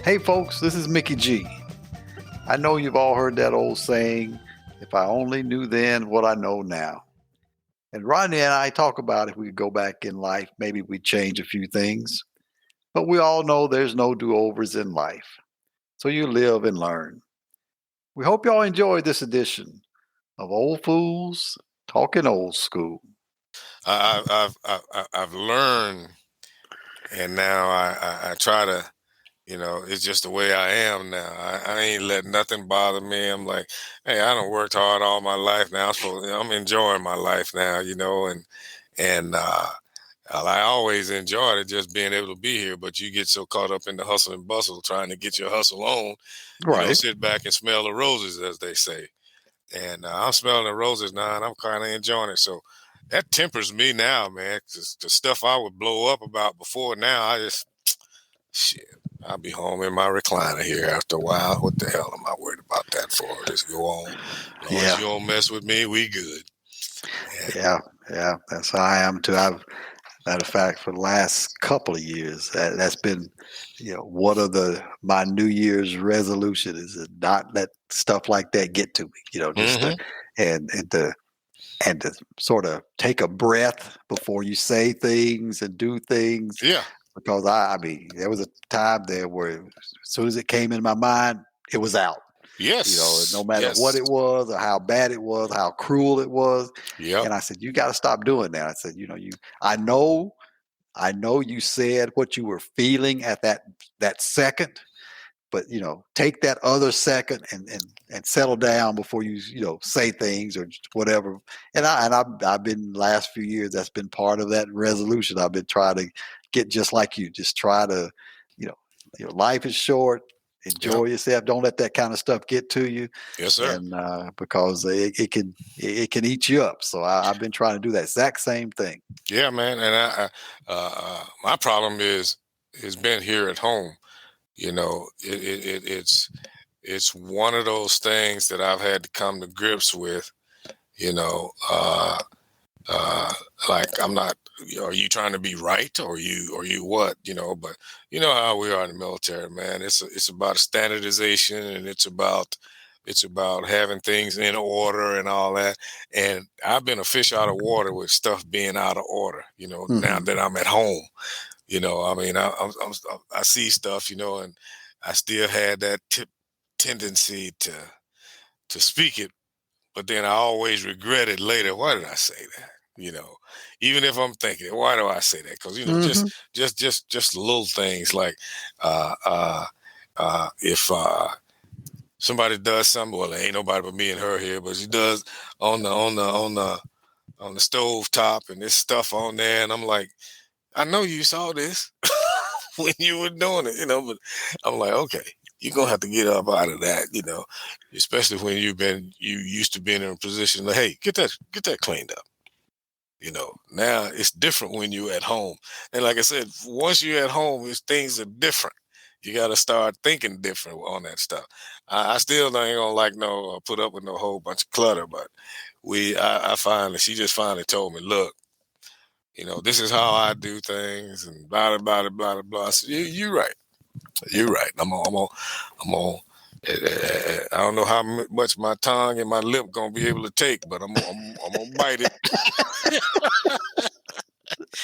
Hey folks, this is Mickey G. I know you've all heard that old saying, if I only knew then what I know now. And Rodney and I talk about if we could go back in life, maybe we'd change a few things. But we all know there's no do-overs in life. So you live and learn. We hope y'all enjoyed this edition of Old Fools Talking Old School. I've learned, and now I try to, it's just the way I am now. I ain't let nothing bother me. I'm like, hey, I done worked hard all my life now. I'm enjoying my life now, and I always enjoyed it just being able to be here. But you get so caught up in the hustle and bustle, trying to get your hustle on, you don't Right. sit back and smell the roses, as they say. And I'm smelling the roses now, and I'm kind of enjoying it. So that tempers me now, man. 'Cause the stuff I would blow up about before, now I just shit. I'll be home in my recliner here after a while. What the hell am I worried about that for? Just go on. As long as Yeah. you don't mess with me, we good. And Yeah. Yeah. That's how I am too. Matter of fact, for the last couple of years, that's been, one of my New Year's resolution is to not let stuff like that get to me. Just to, mm-hmm. and to sort of take a breath before you say things and do things. Yeah. Because I mean, there was a time there where as soon as it came in my mind, it was out. No Yes. matter what Yes. it was or how bad it was, how cruel it was. Yep. And I said, you got to stop doing that. I said, I know you said what you were feeling at that second, but take that other second and settle down before you say things or whatever. I've been last few years, that's been part of that resolution. I've been trying to get just like you. Just try to, you know, your life is short. Yep. Enjoy yourself. Don't let that kind of stuff get to you, Yes, sir. and because it can eat you up. So I've been trying to do that exact same thing. Yeah, man. And my problem is been here at home. It's one of those things that I've had to come to grips with. You know, uh, uh, like I'm not. Are you trying to be right, or you what? But you know how we are in the military, man. It's about standardization, and it's about having things in order and all that. And I've been a fish out of water with stuff being out of order. Now Hmm. that I'm at home, I mean, I see stuff, and I still had that tendency to speak it, but then I always regret it later. Why did I say that? Even if I'm thinking, why do I say that? Because just Hmm. just little things like if somebody does something, well, there ain't nobody but me and her here, but she does on the stove top and this stuff on there, and I'm like, I know you saw this when you were doing it, but I'm like, okay, you're gonna have to get up out of that, especially when you used to being in a position like, hey, get that cleaned up. Now it's different when you're at home. And like I said, once you're at home, things are different. You got to start thinking different on that stuff. I still ain't gonna like no put up with no whole bunch of clutter, but I finally, she just finally told me, look, this is how I do things, and blah blah blah blah blah. I said, you're right. You're right. I'm on. I don't know how much my tongue and my lip gonna be able to take, but I'm gonna bite it.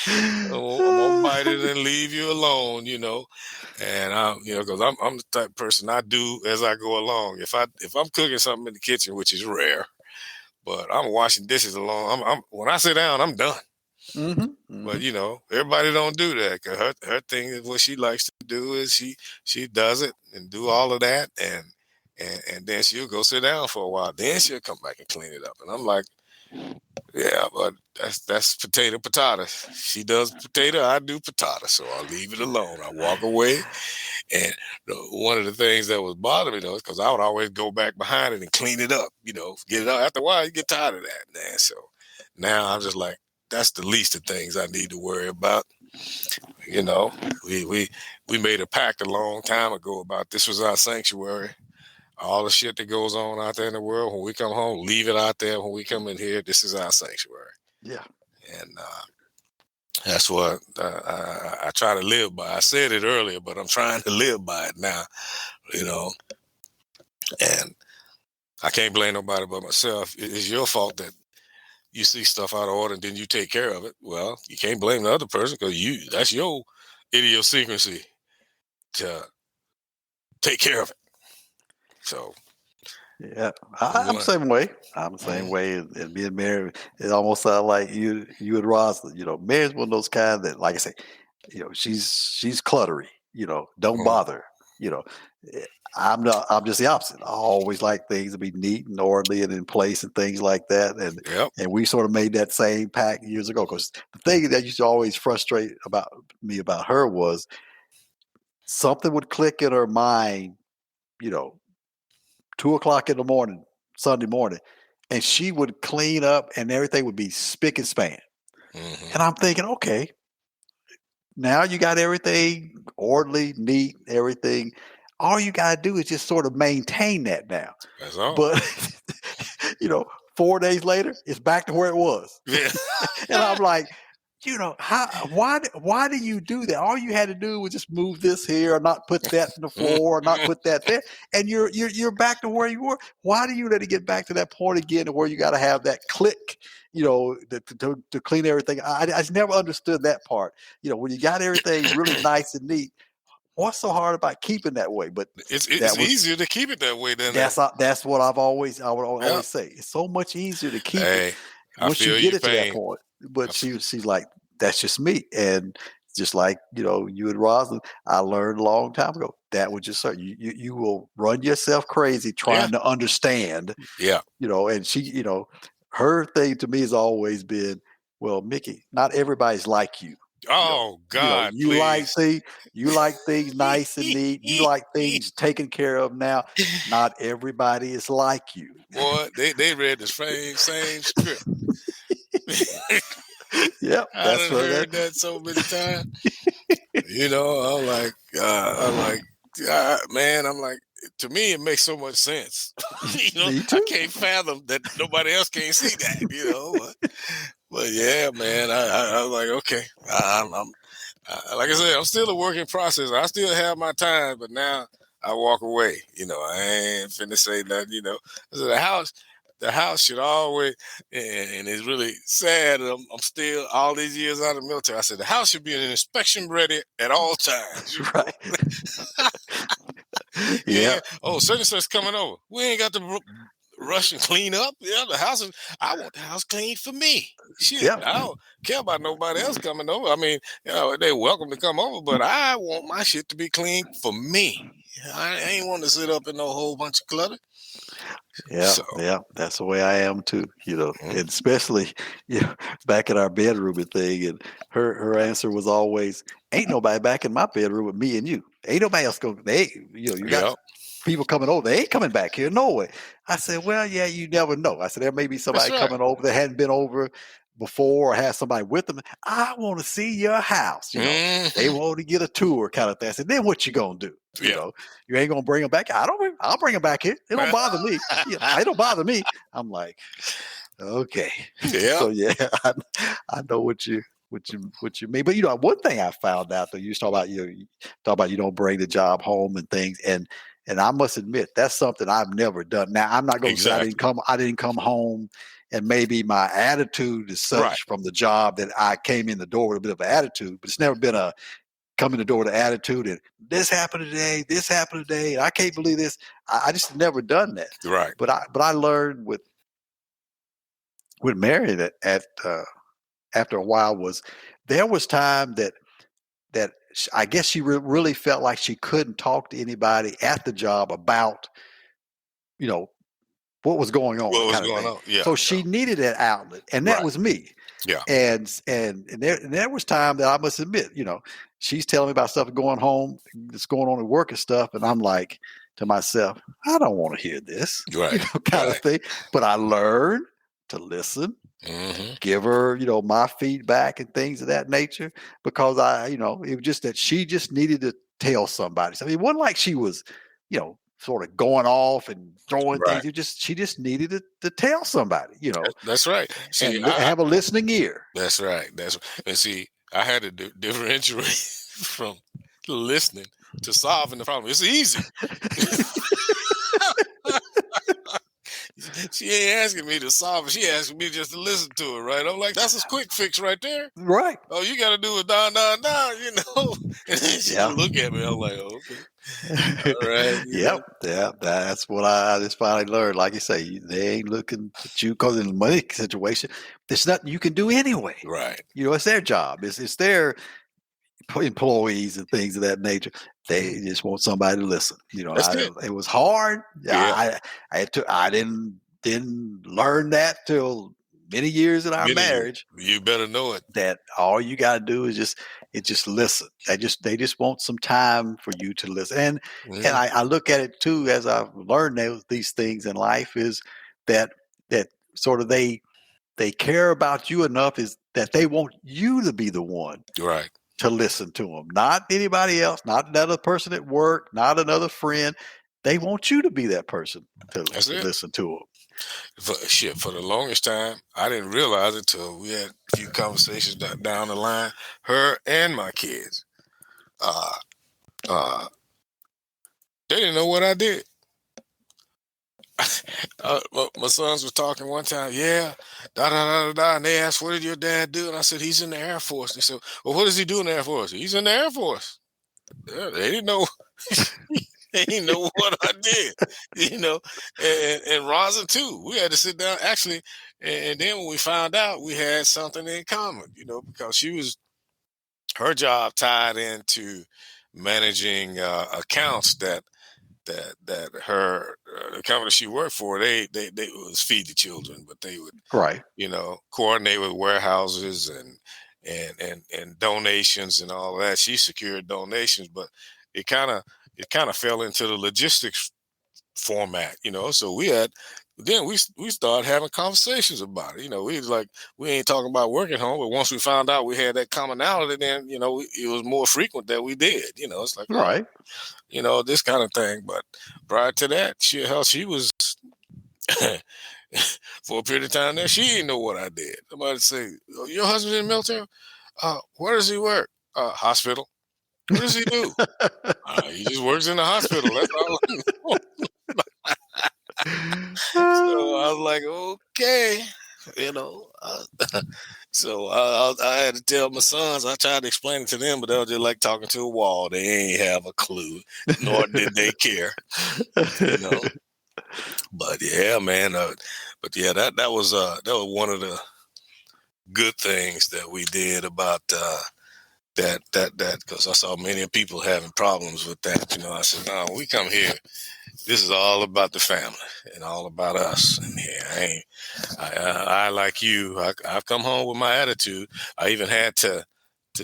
I'm gonna bite it and leave you alone, And because I'm the type of person, I do as I go along. If I'm cooking something in the kitchen, which is rare, but I'm washing dishes along. When I sit down, I'm done. Hmm. But Hmm. everybody don't do that. 'Cause her thing is, what she likes to do is she does it and do all of that, and then she'll go sit down for a while. Then she'll come back and clean it up. And I'm like, yeah, but that's potato. She does potato, I do patata. So I'll leave it alone. I walk away. And one of the things that was bothering me though is because I would always go back behind it and clean it up. Get it out. After a while, you get tired of that, man. So now I'm just like, that's the least of things I need to worry about. You know, we we we made a pact a long time ago about this was our sanctuary. All the shit that goes on out there in the world, when we come home, leave it out there. When we come in here, this is our sanctuary. Yeah. And That's what I try to live by. I said it earlier, but I'm trying to live by it now. You know, and I can't blame nobody but myself. It's your fault that you see stuff out of order and then you take care of it. Well, you can't blame the other person because that's your idiosyncrasy to take care of it. So Yeah, I'm I'm the going. same way. I'm the same way. And being married, it almost sounds like you and Rosalind. Mary's one of those kind that, like I say, she's cluttery. Don't Mhm. bother. You know, Eh, I'm not. I'm just the opposite. I always like things to be neat and orderly and in place and things like that. And Yep. and we sort of made that same pact years ago. Because the thing that used to always frustrate about me about her was something would click in her mind. You know, 2 o'clock in the morning, Sunday morning, and she would clean up and everything would be spick and span. Hmm. And I'm thinking, okay, now you got everything orderly, neat, everything. All you got to do is just sort of maintain that now. That's all. But, you know, 4 days later, it's back to where it was. Yeah. And I'm like, why do you do that? All you had to do was just move this here, or not put that in the floor, or not put that there, and you're back to where you were. Why do you let it get back to that point again, to where you got to have that click, to clean everything? I just never understood that part. When you got everything really nice and neat, what's so hard about keeping that way? But It's that was easier to keep it that way than that's what I would yeah. always say. It's so much easier to keep it Hey, I once you feel get your it to that pain. point. I But f- she's like, that's just me. And just like, you and Rosalind, I learned a long time ago that was just certain. You will run yourself crazy yeah. trying to understand, Yeah. and she, her thing to me has always been, well, Mickey, not everybody's like you. You know, Oh God, you like please. things nice and neat. You like things taken care of now. Not everybody is like you. Boy, they read the same script. Yep, I that's done what that. heard that so many times. I'm like, man, I'm like, to me, it makes so much sense. Me I too. can't fathom that nobody else can't see that. But yeah, man, I was like, okay, like I said, I'm still a work in process. I still have my time, but now I walk away. I ain't finna say nothing. I said the house should always, and it's really sad. I'm still all these years out of the military. I said the house should be an inspection ready at all times. Right. Yeah. Yeah. Oh, such and such coming over. We ain't got to rush and clean up. Yeah, the house is. I want the house clean for me. Shit, Yep. I don't care about nobody else coming over. I mean, they're welcome to come over, but I want my shit to be clean for me. I ain't want to sit up in no whole bunch of clutter. Yeah, So, yeah, that's the way I am too. mm, And especially, back in our bedroom and thing. And her answer was always, "Ain't nobody back in my bedroom with me and you. Ain't nobody else going. You got yeah, people coming over. They ain't coming back here. No way." I said, "Well, yeah, you never know." I said, "There may be that's somebody right. coming over that hadn't been over before, or has somebody with them. I want to see your house. They Hmm. want to get a tour, kind of thing." I said, "Then what you gonna do? Yeah. You ain't gonna bring them back. I'll bring them back here. It don't bother me. It don't bother me." I'm like, okay. Yeah. So yeah, I know what you mean. But one thing I found out, though, you talk about you don't bring the job home and things, and I must admit that's something I've never done. Now I'm not going to say Exactly. I didn't come home, and maybe my attitude is Right. such from the job that I came in the door with a bit of an attitude, but it's never been a come in the door with an attitude and this happened today, and I can't believe this. I just never done that. Right. But I learned with Mary that after a while was there was time that I guess she really felt like she couldn't talk to anybody at the job about you know what was going on, What was kind of going thing. on? Yeah. So Yeah. she needed an outlet, and that Right. was me. Yeah. And there was time that I must admit, she's telling me about stuff going home, that's going on at work and stuff, and I'm like to myself, I don't want to hear this, Right. kind of Right. thing. But I learned to listen, Hmm. give her, my feedback and things of that nature, because it was just that she just needed to tell somebody. So it wasn't like she was, sort of going off and throwing Right. things. She just needed to tell somebody, That's right. See, and have a listening ear. that's right. And see, I had to differentiate from listening to solving the problem. It's easy. She ain't asking me to solve it. She asking me just to listen to it, right? I'm like, that's a quick fix right there. Right. Oh, you got to do it down, down, down, you know. And then she Yeah. just look at me. I'm like, oh, okay, all right, you Yep. know. Yeah. That's what I just finally learned. Like you say, they ain't looking at you because in the money situation, there's nothing you can do anyway. Right. You know, it's their job. It's their employees and things of that nature. They just want somebody to listen. You know, That's it. it was hard. Yeah. I didn't learn that till many years in our Many years. marriage. You better know it. That all you got to do is just listen. They just want some time for you to listen. And Mhm. I look at it too as I've learned these things in life is that sort of they care about you enough is that they want you to be the one Right. to listen to them, not anybody else, not another person at work, not another friend. They want you to be that person to That's it. listen to them. For the longest time, I didn't realize it till we had a few conversations down the line. Her and my kids, uh, uh, they didn't know what I did. My sons were talking one time, yeah, da da da da da, and they asked, "What did your dad do?" And I said, "He's in the Air Force." They said, "Well, what does he do in the Air Force?" He's in the Air Force. Yeah, they didn't know. They didn't know what I did, you know. And Rosin too. We had to sit down actually, and then when we found out, we had something in common, you know, because her job tied into managing accounts that her the company she worked for they was feed the children, but they would Right. coordinate with warehouses and donations and all that. She secured donations, but it kind of it kind of fell into the logistics format, So we started having conversations about it. We was like we ain't talking about work at home, but once we found out we had that commonality, then it was more frequent that we did. It's like Right. this kind of thing. But prior to that, she was for a period of time there, she didn't know what I did. Somebody say, "Oh, your husband's in the military? Where does he work? Hospital. What does he do? He just works in the hospital. That's all I know." So I was like, okay, you know. So I had to tell my sons. I tried to explain it to them, but they were just like talking to a wall. They ain't have a clue, nor did they care, you know. But yeah, man. But yeah, that was one of the good things that we did about that because I saw many people having problems with that. I said, no, we come here. This is all about the family and all about us. And yeah, I like you. I've come home with my attitude. I even had to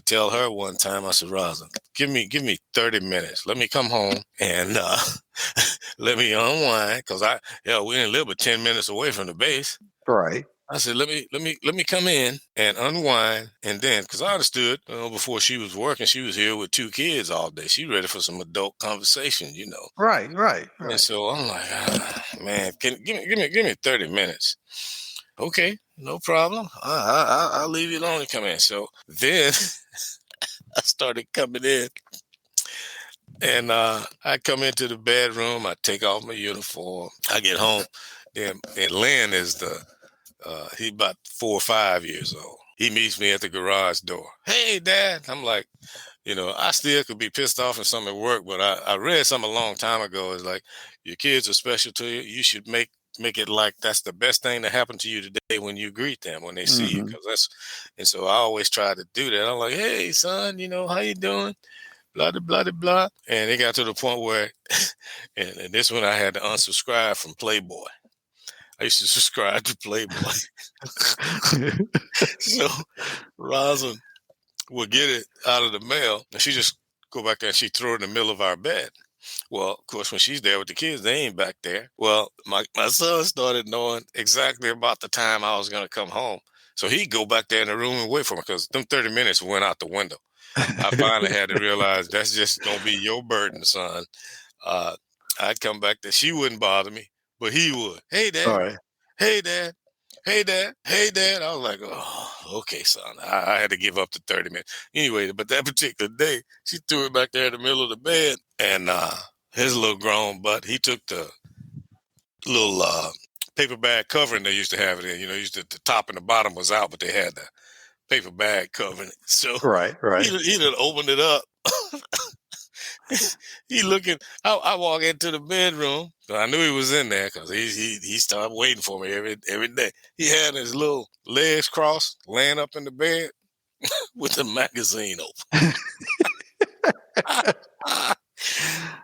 tell her one time. I said, Rosa, give me 30 minutes. Let me come home and let me unwind because we didn't live but 10 minutes away from the base. Right. I said, let me come in and unwind, and then because I understood before she was working, she was here with 2 kids all day. She ready for some adult conversation. Right. Right. And Right. so I'm like, man, give me 30 minutes. Okay, no problem. I'll leave you alone and come in. So then I started coming in, and I come into the bedroom. I take off my uniform. I get home. Then and Lynn is he about 4 or 5 years old. He meets me at the garage door. Hey, Dad. I'm like, I still could be pissed off at something at work, but I read something a long time ago. It's like your kids are special to you. You should make it like that's the best thing that happened to you today when you greet them when they see you, Mm-hmm. because and so I always try to do that. I'm like, hey, son, how you doing? Blah blah blah blah. And it got to the point where, and this one I had to unsubscribe from Playboy. I used to subscribe to Playboy, so Rosin would get it out of the mail, and she just go back there and she throw it in the middle of our bed. Well, of course, when she's there with the kids, they ain't back there. Well, my son started knowing exactly about the time I was going to come home. So he'd go back there in the room and wait for me because them 30 minutes went out the window. I finally had to realize that's just going to be your burden, son. Uh, I'd come back there. She wouldn't bother me, but he would. Hey, All Dad. right. Hey, Dad. hey, Dad. Hey, Dad. I was like, oh, okay, son. I had to give up the 30 minutes. Anyway, but that particular day, she threw it back there in the middle of the bed. And his little grown butt, he took the little paper bag covering they used to have it in. Used to, the top and the bottom was out, but they had the paper bag covering it. So Right, right. he done opened it up. He looking. I walk into the bedroom. So I knew he was in there because he started waiting for me every day. He had his little legs crossed, laying up in the bed with the magazine open.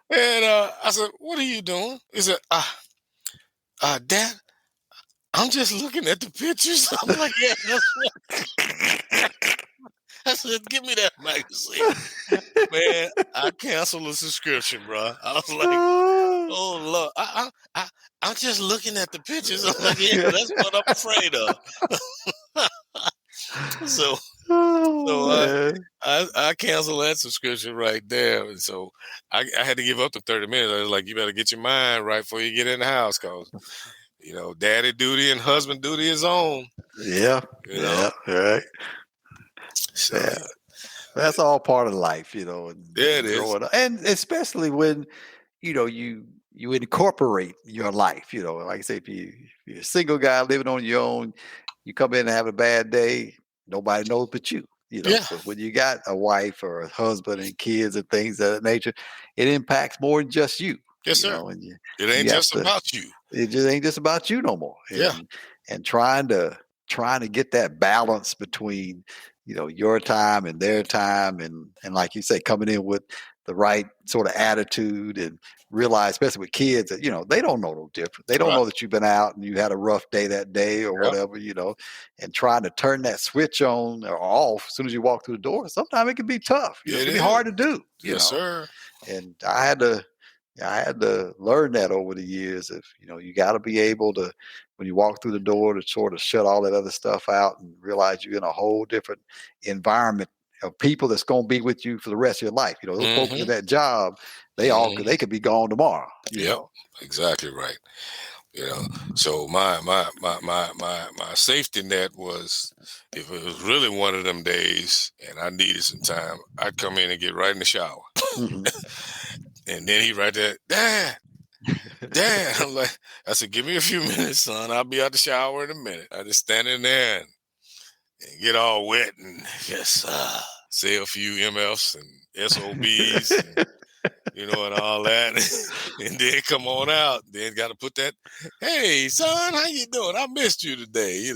And I said, "What are you doing?" He said, Dad, I'm just looking at the pictures." I'm like, "Yeah, that's what." I said, "Give me that magazine." Man, I canceled the subscription, bro. I was like, "Oh Lord, I'm just looking at the pictures." I'm like, "Yeah, that's what I'm afraid of." so, Oh so man. I canceled that subscription right there, and so I had to give up the 30 minutes. I was like, "You better get your mind right before you get in the house, cause daddy duty and husband duty is on." Yeah, You know, yeah, right. so Yeah. That's all part of life, yeah, it and is. growing up. And especially when, you incorporate your life, like I say, if you're a single guy living on your own, you come in and have a bad day, nobody knows but you. Yeah, But when you got a wife or a husband and kids and things of that nature, it impacts more than just you, yes, sir. and you It ain't you have just to about you. it just ain't just about you no more. Yeah, And trying to get that balance between, your time and their time, and like you say, coming in with the right sort of attitude, and realize, especially with kids, that they don't know no different. They don't right. know that you've been out and you had a rough day that day or Yep. whatever, and trying to turn that switch on or off as soon as you walk through the door. Sometimes it can be tough. It It can be is. hard to do. Yes, sir. And I had to learn that over the years. If you got to be able to, when you walk through the door, to sort of shut all that other stuff out and realize you're in a whole different environment of people that's going to be with you for the rest of your life. Those folks in Mm-hmm. that job, they Mm-hmm. could be gone tomorrow. Yep. Exactly right. So my safety net was, if it was really one of them days and I needed some time, I'd come in and get right in the shower. Mhm. And then he right there, Dad. I said, "Give me a few minutes, son. I'll be out the shower in a minute." I just stand in there and get all wet and just say a few MFs and SOBs and and all that, and then come on out. Then got to put that, "Hey, son, how you doing? I missed you today."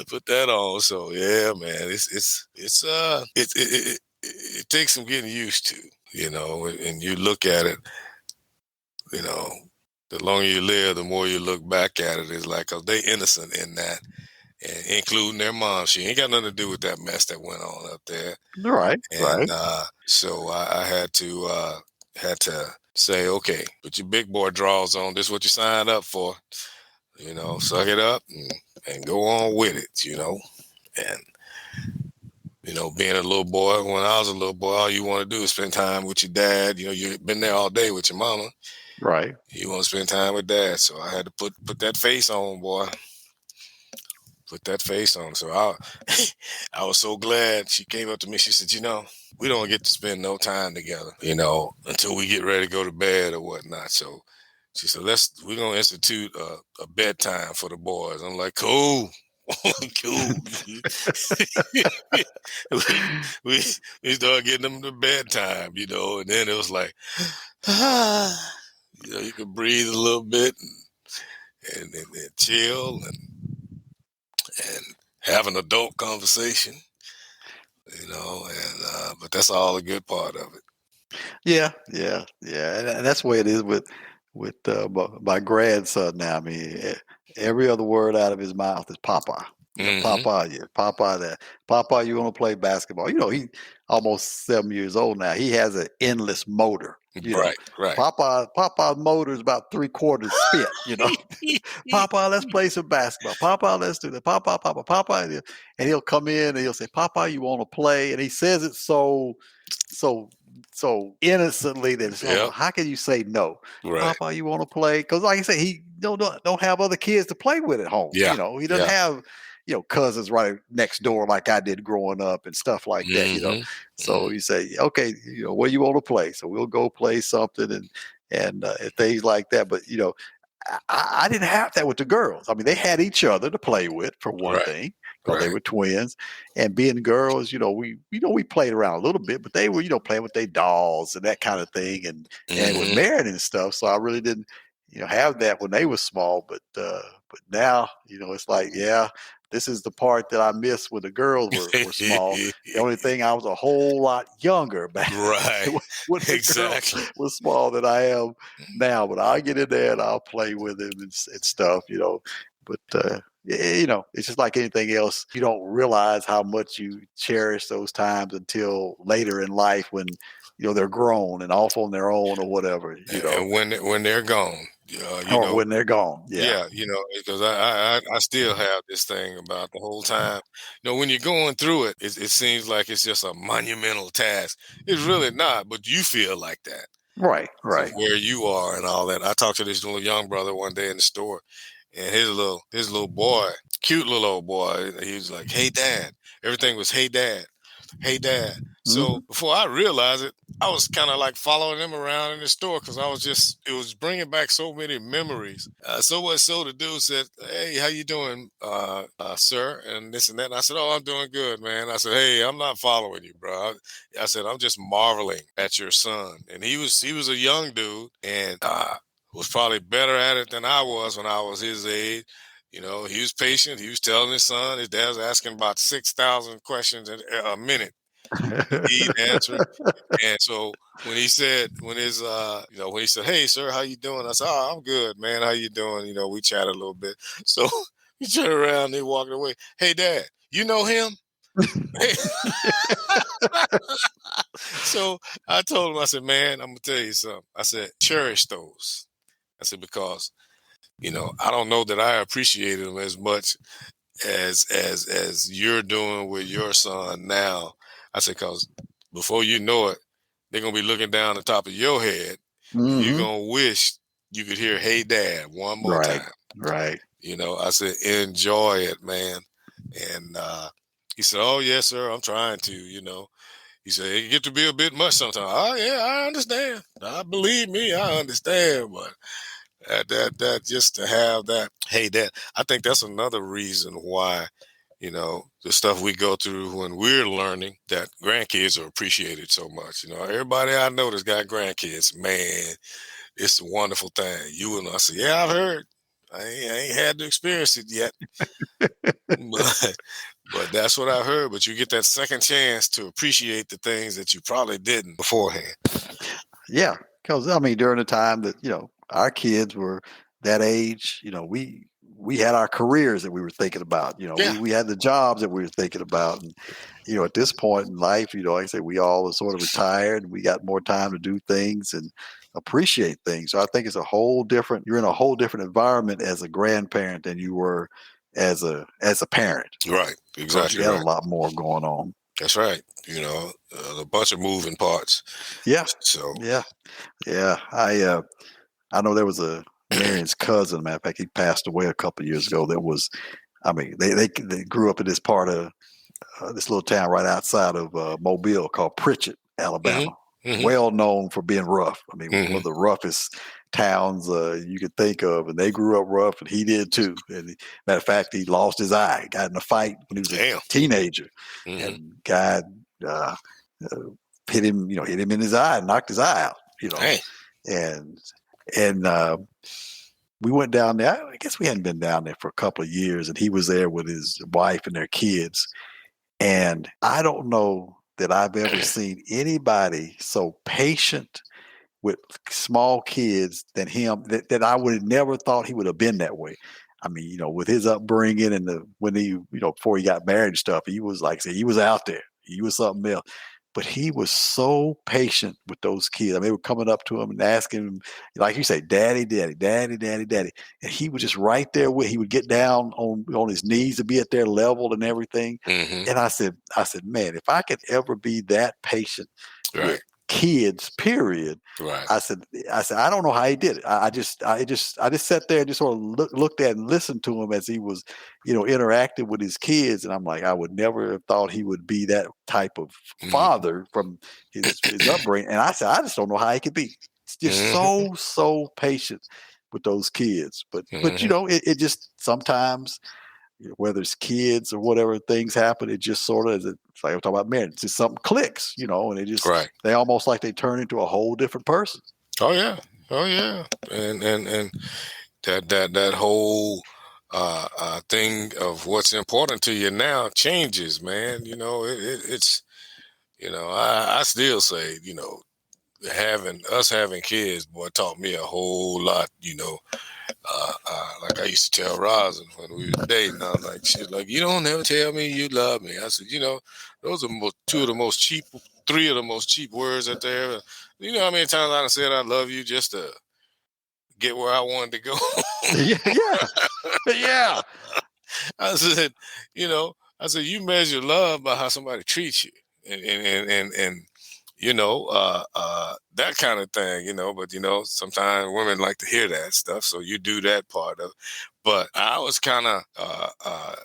Put that on. So yeah, man, it takes some getting used to, and you look at it, you know, the longer you live, the more you look back at it. It's like, 'cause they innocent in that, and including their mom. She ain't got nothing to do with that mess that went on up there. Right, And right. so I had to say, "Okay, put your big boy drawers on. This is what you signed up for. Suck it up and go on with it. And being a little boy, when I was a little boy, all you want to do is spend time with your dad. You've been there all day with your mama. Right. You want to spend time with dad. So I had to put that face on, boy. Put that face on. So I was so glad she came up to me. She said, "We don't get to spend no time together, until we get ready to go to bed or whatnot." So she said, we're going to institute a bedtime for the boys. I'm like, cool. Cool. we, we, we started getting them to bedtime, and then it was like, you could breathe a little bit and chill and have an adult conversation, but that's all a good part of it. Yeah, yeah, yeah, and that's the way it is with my grandson now. I mean, every other word out of his mouth is "Papa." Hmm. Papa, yeah, Papa. That Papa, you want to play basketball? He almost 7 years old now. He has an endless motor. Right, right. Papa's motor is about 3/4 spent. Papa, let's play some basketball. Papa, let's do that. Papa, Papa, Papa, and he'll come in and he'll say, "Papa, you want to play?" And he says it so so innocently that it's Yep. almost, how can you say no? Right. Papa, you want to play? Because like I said, he don't have other kids to play with at home. Yeah. He doesn't Yeah. have cousins right next door like I did growing up and stuff like that. So you say, okay, where you want to play? So we'll go play something and things like that. But I didn't have that with the girls. I mean, they had each other to play with for one Right. thing, because they Right. were twins, and being girls, we played around a little bit, but they were playing with their dolls and that kind of thing, and was Mhm. married and stuff. So I really didn't have that when they were small. But now it's like, yeah, this is the part that I missed when the girls were small. The only thing, I was a whole lot younger back Right. when the girls Exactly. were small than I am now. But I'll get in there and I'll play with him and stuff. But it's just like anything else. You don't realize how much you cherish those times until later in life when they're grown and off on their own or whatever. And when they're gone, Or when they're gone. Yeah. yeah, because I still have this thing about the whole time. When you're going through it, it seems like it's just a monumental task. It's really not, but you feel like that Right. of Right. where you are and all that. I talked to this little young brother one day in the store, and his little boy, cute little old boy, he was like, "Hey, Dad." Everything was, "Hey, Dad. Hey, Dad." So Hmm. before I realized it, I was kind of like following him around in the store because it was bringing back so many memories. So much so the dude said, "Hey, how you doing, sir?" And this and that. And I said, "Oh, I'm doing good, man." I said, "Hey, I'm not following you, bro." I said, "I'm just marveling at your son." And he was a young dude and was probably better at it than I was when I was his age. He was patient. He was telling his son, his dad was asking about 6,000 questions a minute. He'd answer. And so when he said, "Hey, sir, how you doing?" I said, "Oh, I'm good, man. How you doing?" We chatted a little bit. So he turned around and he walked away. "Hey, Dad, you know him?" Hey. So I told him, I said, "Man, I'm gonna tell you something." I said, "Cherish those." I said, because I don't know that I appreciated them as much as you're doing with your son now. I said, because before you know it, they're gonna be looking down the top of your head, and you're Hmm. gonna wish you could hear "Hey, Dad" one more Right. time. Right. I said, enjoy it, man. And he said, "Oh yes, sir, I'm trying to." He said, "It get to be a bit much sometimes." Oh yeah, I understand. I believe me, I understand, but that just to have that, "Hey, Dad," I think that's another reason why the stuff we go through when we're learning, that grandkids are appreciated so much. Everybody I know that's got grandkids, man, it's a wonderful thing. I say, "Yeah, I've heard. I ain't had to experience it yet." but but that's what I heard. But you get that second chance to appreciate the things that you probably didn't beforehand. Yeah, because I mean, during the time that our kids were that age, we had our careers that we were thinking about. Yeah. We had the jobs that we were thinking about, and at this point in life, like I say, we all are sort of retired. We got more time to do things and appreciate things. So I think it's a whole different. You're in a whole different environment as a grandparent than you were as a parent, Right. because you Exactly had a right. lot more going on. That's right. A bunch of moving parts. Yeah, So. yeah, yeah. I know there was a Marion's cousin. Matter of fact, he passed away a couple of years ago. That was, I mean, they grew up in this part of this little town right outside of Mobile called Pritchett, Hmm. Alabama. Hmm. Well known for being rough. I mean, one Hmm. of the roughest towns you could think of, and they grew up rough, and he did too. And matter of fact, he lost his eye, got in a fight when he was a Damn. teenager, Hmm. and guy uh, uh, hit him in his eye, and knocked his eye out. Dang. And and we went down there. I guess we hadn't been down there for a couple of years, and he was there with his wife and their kids. And I don't know that I've ever seen anybody so patient with small kids than him, that I would have never thought he would have been that way. I mean, with his upbringing and when he, before he got married and stuff, he was like, say, he was out there. He was something else. But he was so patient with those kids. I mean, they were coming up to him and asking him, like you say, "Daddy, daddy, daddy, daddy, daddy," and he was just right there with. He would get down on his knees to be at their level and everything. Hmm. And I said, man, if I could ever be that patient with Right. kids, period. Right. I said, I don't know how he did it. I just sat there and just sort of looked at and listened to him as he was, interacting with his kids. And I'm like, I would never have thought he would be that type of Mhm. father from his upbringing. And I said, I just don't know how he could be. It's just Mhm. so patient with those kids. But Mhm. it just sometimes, whether it's kids or whatever things happen, it just sort of, it's like I'm talking about marriage, just something clicks, and Right. they almost like they turn into a whole different person. Oh yeah. Oh yeah. And that whole thing of what's important to you now changes, man. It's I still say, having kids, boy, taught me a whole lot. Like I used to tell Rosin when we were dating, I was like, she's like, you don't ever tell me you love me. I said, those are two of the most cheap, three of the most cheap words out there. You know how many times I said I love you just to get where I wanted to go. Yeah, yeah, yeah. I said, you know, you measure love by how somebody treats you, and that kind of thing, But sometimes women like to hear that stuff, so you do that part of it. But I was kind of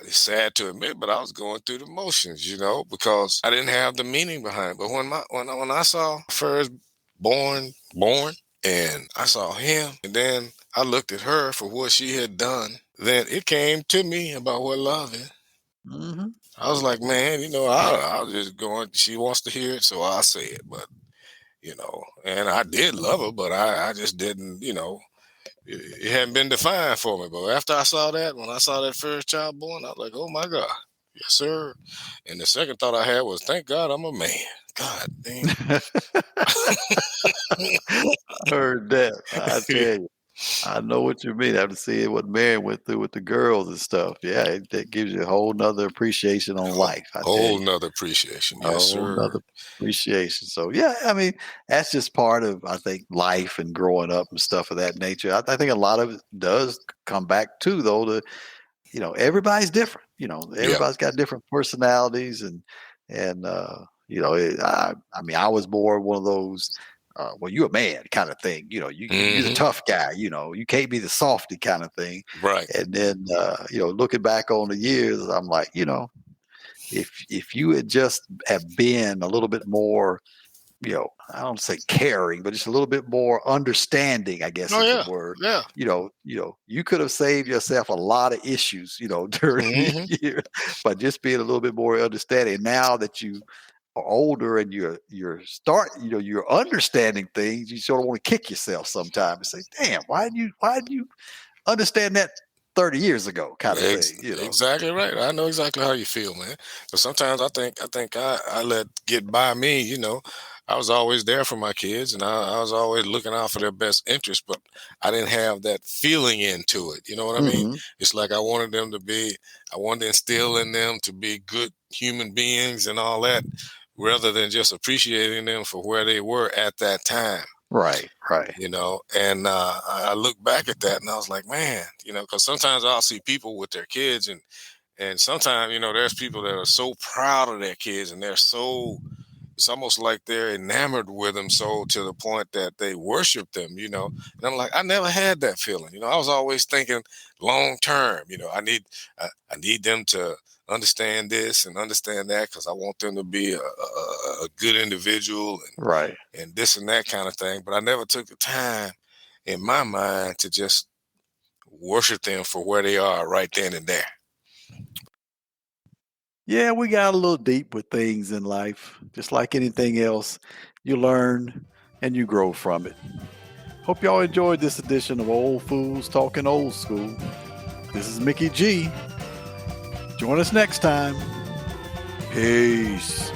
sad to admit, but I was going through the motions, because I didn't have the meaning behind it. But when I saw first born, and I saw him, and then I looked at her for what she had done, then it came to me about what love is. Hmm. I was like, man, I was just going. She wants to hear it, so I'll say it. But and I did love her, but I just didn't. It hadn't been defined for me. But after I saw that, when I saw that first child born, I was like, oh my God, yes sir. And the second thought I had was, thank God I'm a man. God damn. I heard that. I tell you, I know what you mean. After seeing what Mary went through with the girls and stuff, yeah, that gives you a whole nother appreciation on life. I tell Whole you. nother appreciation. A Yes whole sir. nother appreciation. So yeah, I mean, that's just part of, I think, life and growing up and stuff of that nature. I think a lot of it does come back to, though, everybody's different. Yeah. Everybody's got different personalities, and I mean, I was more one of those, well, you're a man kind of thing. You're the Hmm. tough guy. You can't be the softy kind of thing. Right. And then looking back on the years, I'm like, if you had just have been a little bit more, I don't say caring, but just a little bit more understanding, I guess Oh is the yeah. word. Yeah. You could have saved yourself a lot of issues, during the Hmm. year by just being a little bit more understanding. And now that you are older and you're understanding things, you sort of want to kick yourself sometimes and say, damn, why did you understand that 30 years ago kind of thing. Exactly right. I know exactly how you feel, man. But sometimes I let get by me. I was always there for my kids, and I was always looking out for their best interest. But I didn't have that feeling into it. You know what I mean? Hmm. It's like I wanted them to be. I wanted to instill in them to be good human beings and all that, rather than just appreciating them for where they were at that time. Right, right. And I look back at that and I was like, man, because sometimes I'll see people with their kids, and sometimes there's people that are so proud of their kids, and it's almost like they're enamored with them, so to the point that they worship them. And I'm like, I never had that feeling. I was always thinking long term. I need them to understand this and understand that, because I want them to be a good individual, Right. and this and that kind of thing. But I never took the time in my mind to just worship them for where they are right then and there. Yeah, we got a little deep with things in life. Just like anything else, you learn and you grow from it. Hope y'all enjoyed this edition of Old Fools Talking Old School. This is Mickey G. Join us next time. Peace.